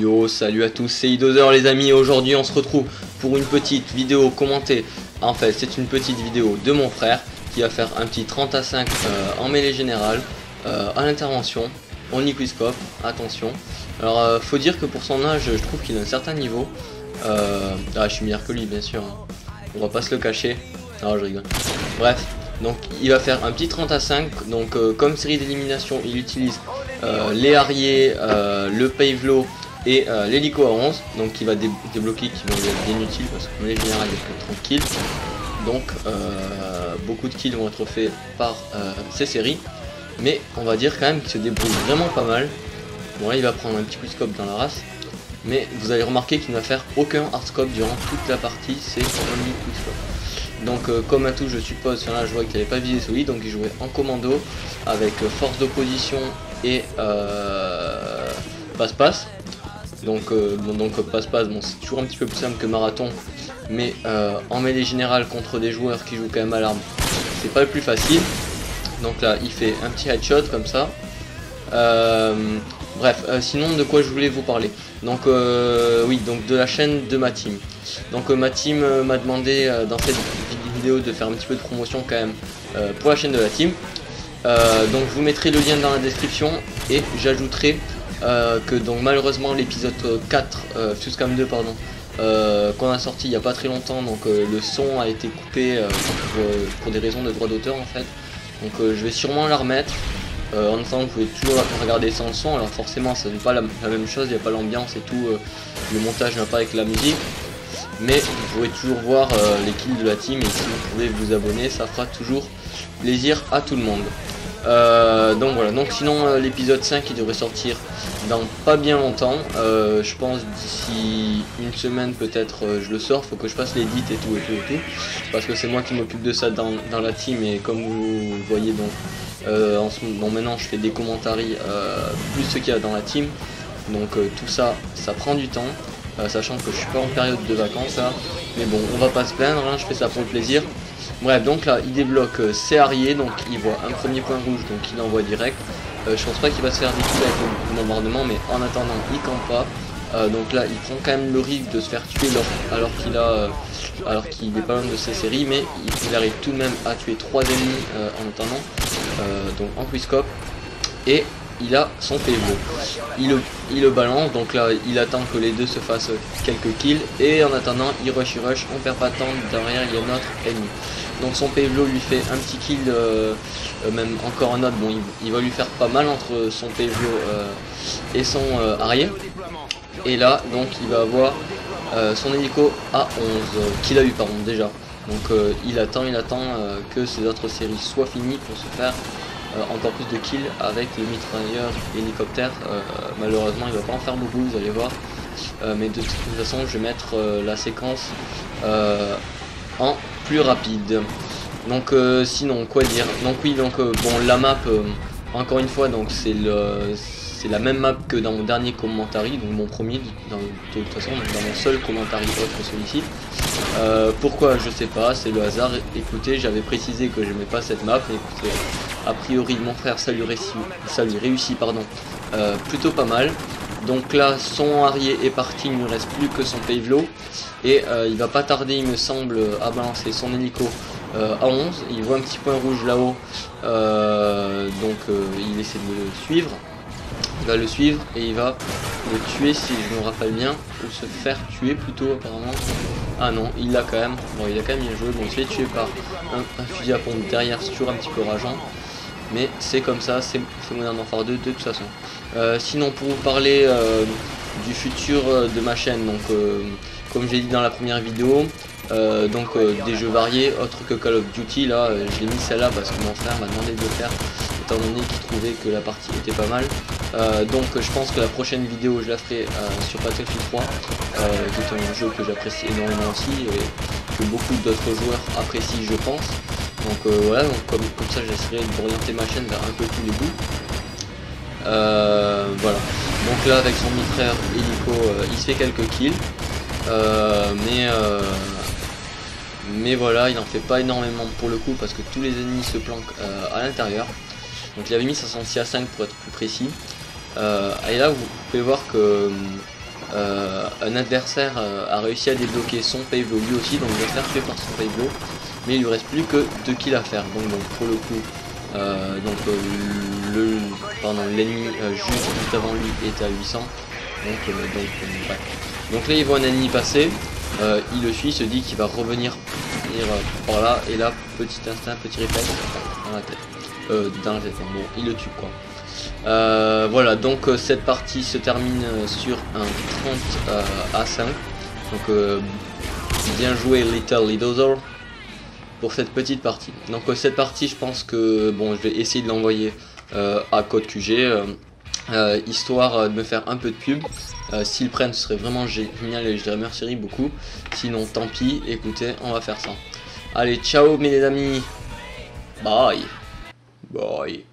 Yo, salut à tous, c'est iDozer les amis. Aujourd'hui on se retrouve pour une petite vidéo commentée. En fait c'est une petite vidéo de mon frère qui va faire un petit 30 à 5 en mêlée générale à l'intervention. On y quickscope, attention. Alors faut dire que pour son âge je trouve qu'il a un certain niveau. Je suis meilleur que lui bien sûr, hein. On va pas se le cacher. Non, je rigole. Bref, donc il va faire un petit 30 à 5. Donc comme série d'élimination il utilise les harriers, le pavelo et l'hélico à 11. Donc il va débloquer qui vont être inutiles parce qu'en les général il y a 30 kills. Donc beaucoup de kills vont être faits par ces séries. Mais on va dire quand même qu'il se débrouille vraiment pas mal. Bon là il va prendre un petit quickscope dans la race. Mais vous allez remarquer qu'il ne va faire aucun hardscope durant toute la partie, c'est only quickscope. Donc comme à tout je suppose, là je vois qu'il n'avait pas visé solide, donc il jouait en commando avec force d'opposition et passe-passe. Donc passe-passe, bon, c'est toujours un petit peu plus simple que marathon, mais en mêlée générale contre des joueurs qui jouent quand même à l'arme, c'est pas le plus facile. Donc là il fait un petit headshot comme ça. Bref, sinon de quoi je voulais vous parler. Donc oui, donc de la chaîne de ma team. Donc ma team m'a demandé dans cette vidéo de faire un petit peu de promotion quand même pour la chaîne de la team. Donc je vous mettrai le lien dans la description et j'ajouterai que donc malheureusement l'épisode 4, Fuscam 2 pardon, qu'on a sorti il n'y a pas très longtemps, donc le son a été coupé pour des raisons de droit d'auteur en fait. Donc je vais sûrement la remettre. En attendant, vous pouvez toujours regarder sans le son. Alors forcément ça n'est pas la même chose, il n'y a pas l'ambiance et tout, le montage n'a pas avec la musique, mais vous pourrez toujours voir les kills de la team, et si vous pouvez vous abonner, ça fera toujours plaisir à tout le monde. Donc voilà, donc sinon l'épisode 5 il devrait sortir dans pas bien longtemps, je pense d'ici une semaine peut-être je le sors. Faut que je fasse l'édit et tout parce que c'est moi qui m'occupe de ça dans la team, et comme vous voyez donc en ce moment maintenant je fais des commentaires plus ce qu'il y a dans la team, donc tout ça prend du temps, sachant que je suis pas en période de vacances là, mais bon on va pas se plaindre, hein, je fais ça pour le plaisir. Bref, donc là il débloque ses harriers, donc il voit un premier point rouge, donc il envoie direct. Je pense pas qu'il va se faire des kills avec le bombardement, mais en attendant il campe pas. Donc là il prend quand même le risque de se faire tuer alors qu'il est pas loin de ses séries, mais il arrive tout de même à tuer 3 ennemis en attendant, donc en quickscope, et il a son pavelo. Il le balance, donc là il attend que les deux se fassent quelques kills, et en attendant il rush, on perd pas de temps, derrière il y a notre ennemi. Donc son pavelo lui fait un petit kill, même encore un autre, bon il va lui faire pas mal entre son pavelo et son arrière. Et là donc il va avoir son hélico à 11 qu'il a eu pardon déjà. Donc il attend que ces autres séries soient finies pour se faire encore plus de kills avec le mitrailleur hélicoptère. Malheureusement il va pas en faire beaucoup, vous allez voir, mais de toute façon je vais mettre la séquence en plus rapide. Donc sinon quoi dire, donc oui, donc bon la map encore une fois, donc c'est la même map que dans mon dernier commentary, donc mon premier, de toute façon dans mon seul commentary autre que celui-ci. Pourquoi je sais pas, c'est le hasard. Écoutez, j'avais précisé que j'aimais pas cette map, mais écoutez, a priori mon frère ça lui réussit pardon, plutôt pas mal. Donc là son harrier est parti, il ne reste plus que son pavelo, et il va pas tarder il me semble à balancer son hélico à 11. Il voit un petit point rouge là-haut, donc il essaie de le suivre. Il va le suivre et il va le tuer si je me rappelle bien, ou se faire tuer plutôt apparemment. Ah non, il l'a quand même, bon il a quand même bien joué. Bon, il se fait tuer par un fusil à pompe derrière, c'est toujours un petit peu rageant, mais c'est comme ça, c'est Modern Warfare 2 de toute façon. Sinon pour vous parler du futur de ma chaîne, donc comme j'ai dit dans la première vidéo, des jeux variés autres que Call of Duty. Là j'ai mis celle-là parce que mon frère m'a demandé de le faire étant donné qu'il trouvait que la partie était pas mal. Donc je pense que la prochaine vidéo je la ferai sur Battlefield 3, qui est un jeu que j'apprécie énormément aussi et que beaucoup d'autres joueurs apprécient je pense. Donc voilà, donc comme ça j'essaierai d'orienter ma chaîne vers un peu tous les bouts. Voilà, donc là avec son mitrailleur hélico il se fait quelques kills, mais voilà, il en fait pas énormément pour le coup parce que tous les ennemis se planquent à l'intérieur. Donc il avait mis 66 à 5 pour être plus précis. Et là vous pouvez voir que un adversaire a réussi à débloquer son pave lui aussi, donc il va faire tuer par son pave, mais il lui reste plus que 2 kills à faire. Donc pour le coup, l'ennemi juste avant lui était à 800. Ouais. Donc là il voit un ennemi passer, il le suit, se dit qu'il va revenir par là, et là petit instinct, petit réflexe dans la tête. Bon, il le tue quoi. Voilà, donc cette partie se termine sur un 30 à 5. Donc bien joué Little Lidozer pour cette petite partie. Donc cette partie, je pense que bon, je vais essayer de l'envoyer à Code QG, histoire de me faire un peu de pub. S'ils prennent, ce serait vraiment génial et je les remercierai beaucoup. Sinon, tant pis, écoutez, on va faire ça. Allez, ciao mes amis. Bye. Bye.